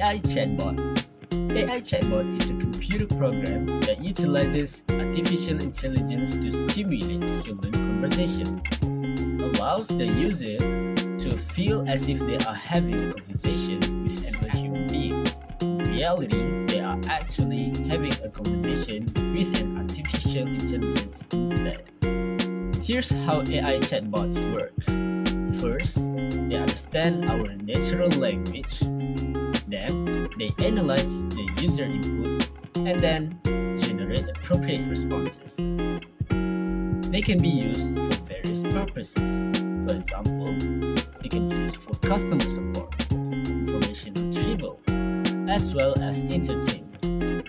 AI chatbot. AI chatbot is a computer program that utilizes artificial intelligence to stimulate human conversation. It allows the user to feel as if they are having a conversation with another human being. In reality, they are actually having a conversation with an artificial intelligence instead. Here's how AI chatbots work. First, they understand our natural language. Then, they analyze the user input and then generate appropriate responses. They can be used for various purposes. For example, they can be used for customer support, information retrieval, as well as entertainment.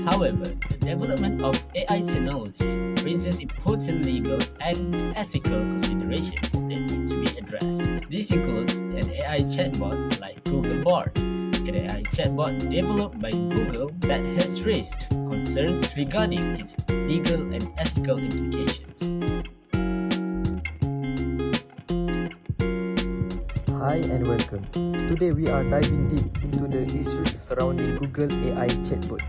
However, the development of AI technology raises important legal and ethical considerations that need to be addressed. This includes an AI chatbot like Google Bard, an AI chatbot developed by Google that has raised concerns regarding its legal and ethical implications. Hi and welcome. Today we are diving deep into the issues surrounding Google AI chatbot,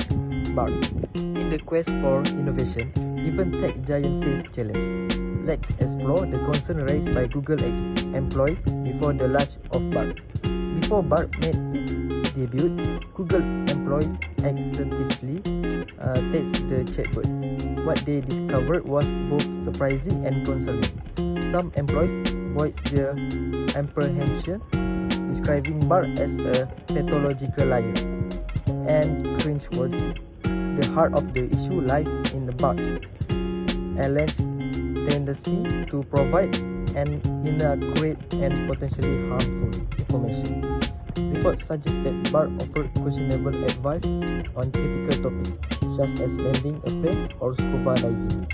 Bard. In the quest for innovation, even tech giant face challenge. Let's explore the concern raised by Google employees before the launch of Bard. Before Bard made its debut, Google employees extensively tested the chatbot. What they discovered was both surprising and concerning. Some employees voiced their apprehension, describing Bard as a pathological liar and cringeworthy. The heart of the issue lies in the Bard's alleged tendency to provide an inaccurate and potentially harmful information. Reports suggest that Bard offered questionable advice on critical topics such as landing a plane or scuba diving.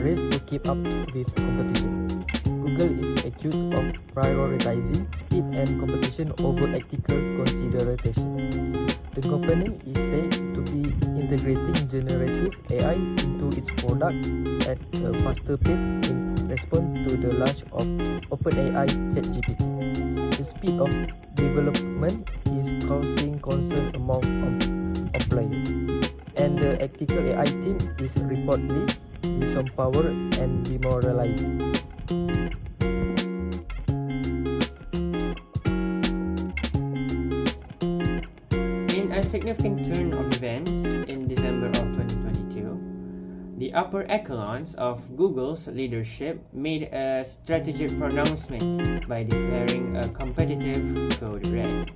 Race to keep up with competition. Google is accused of prioritizing speed and competition over ethical consideration. The company is said to be integrating generative AI into its product at a faster pace in response to the launch of OpenAI ChatGPT. The speed of development is causing concern among employees, and the ethical AI team is reportedly disempowered and demoralized. In a significant turn of events in December of 2022, the upper echelons of Google's leadership made a strategic pronouncement by declaring a competitive code red.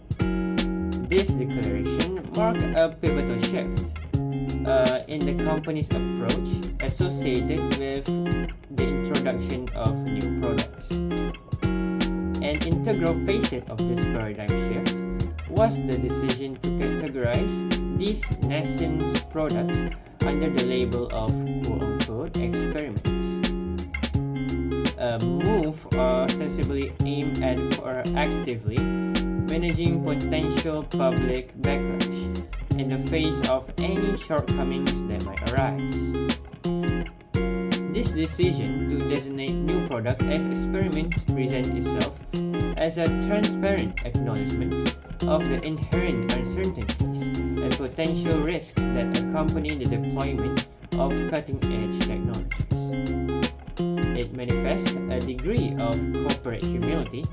This declaration marked a pivotal shift in the company's approach associated with the introduction of new products. An integral facet of this paradigm shift was the decision to categorize these nascent products under the label of quote-unquote experiments. A move ostensibly aimed at proactively managing potential public backlash in the face of any shortcomings that might arise. This decision to designate new product as experiments presents itself as a transparent acknowledgement of the inherent uncertainties and potential risks that accompany the deployment of cutting-edge technologies. It manifests a degree of corporate humility,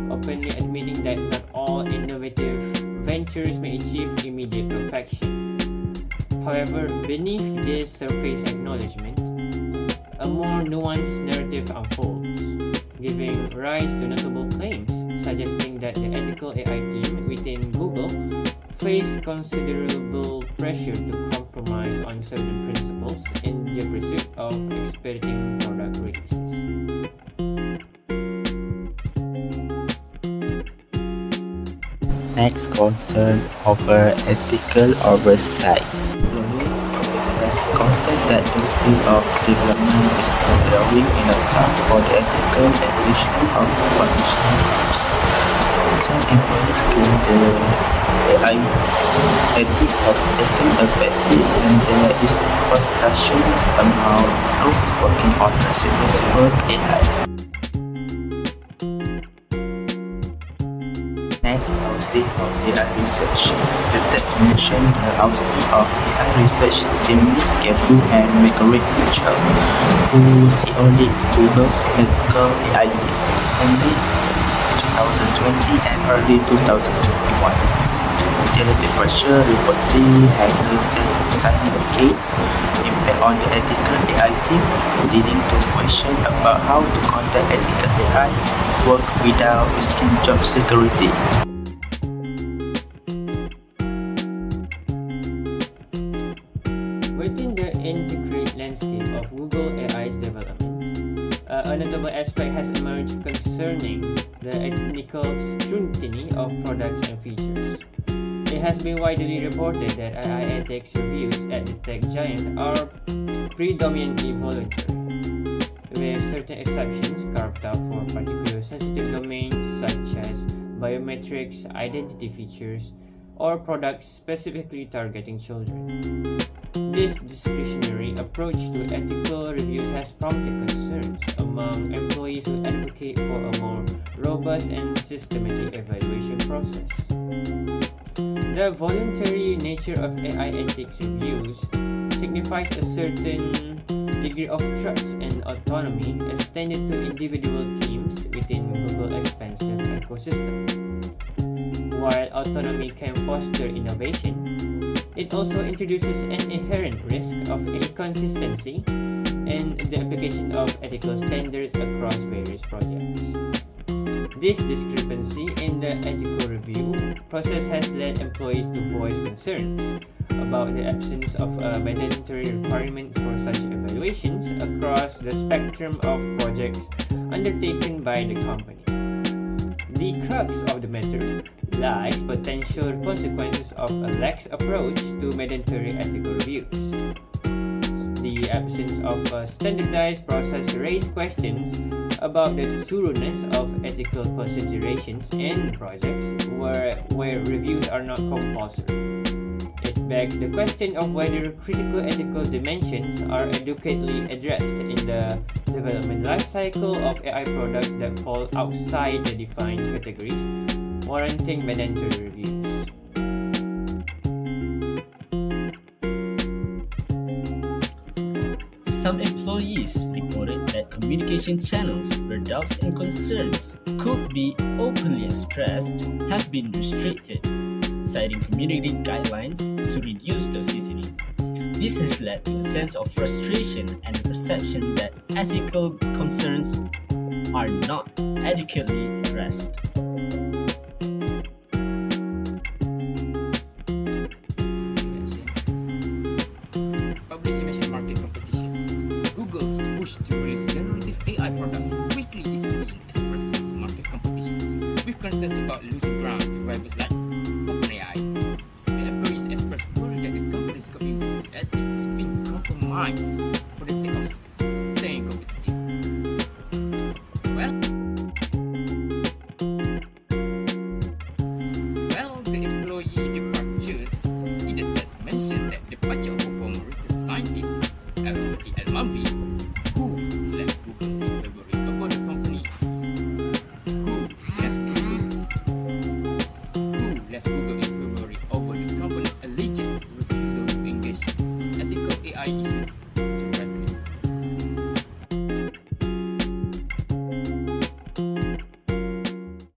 openly admitting that not all innovative ventures may achieve immediate perfection. However, beneath this surface acknowledgement, a more nuanced narrative unfolds, giving rise to notable claims suggesting that the ethical AI team within Google faced considerable pressure to compromise on certain principles in their pursuit of expediting product releases. Next, concern over ethical oversight. Concern that the speed of development is drawing in account for the ethical evaluation of potential use. Some employees claim the AI ethics of taking a backseat, and there is frustration among those working on responsible AI. state of AI research. The text mentioned the ousting of AI research team lead Gabru and Margaret Mitchell, who CEO lead Google's ethical AI team in late 2020 and early 2021. The departure reportedly had a significant impact on the ethical AI team, leading to questions about how to conduct ethical AI work without risking job security. Within the integrated landscape of Google AI's development, a notable aspect has emerged concerning the ethical scrutiny of products and features. It has been widely reported that AI ethics reviews at the tech giant are predominantly voluntary, with certain exceptions carved out for particular sensitive domains such as biometrics, identity features, or products specifically targeting children. This discretionary approach to ethical reviews has prompted concerns among employees who advocate for a more robust and systematic evaluation process. The voluntary nature of AI ethics reviews signifies a certain degree of trust and autonomy extended to individual teams within Google's expansive ecosystem. While autonomy can foster innovation, it also introduces an inherent risk of inconsistency in the application of ethical standards across various projects. This discrepancy in the ethical review process has led employees to voice concerns about the absence of a mandatory requirement for such evaluations across the spectrum of projects undertaken by the company. The crux of the matter lies potential consequences of a lax approach to mandatory ethical reviews. The absence of a standardized process raised questions about the thoroughness of ethical considerations in projects where reviews are not compulsory. It begs the question of whether critical ethical dimensions are adequately addressed in the development lifecycle of AI products that fall outside the defined categories, warranting mandatory reviews. Some employees reported that communication channels where doubts and concerns could be openly expressed have been restricted, citing community guidelines to reduce toxicity. This has led to a sense of frustration and the perception that ethical concerns are not adequately addressed. Public image and market competition. Google's push to release generative AI products quickly is seen as a response to market competition, with concerns about losing ground to rivals like OpenAI. The employees expressed worry that the company's community ethics is being compromised for the sake of staying competitive. Well, the employee departures in the text mentions that departure of a former research scientist, Al-Mambi, who left Google in February about the company left Google in February over the company's alleged refusal to engage with ethical AI issues.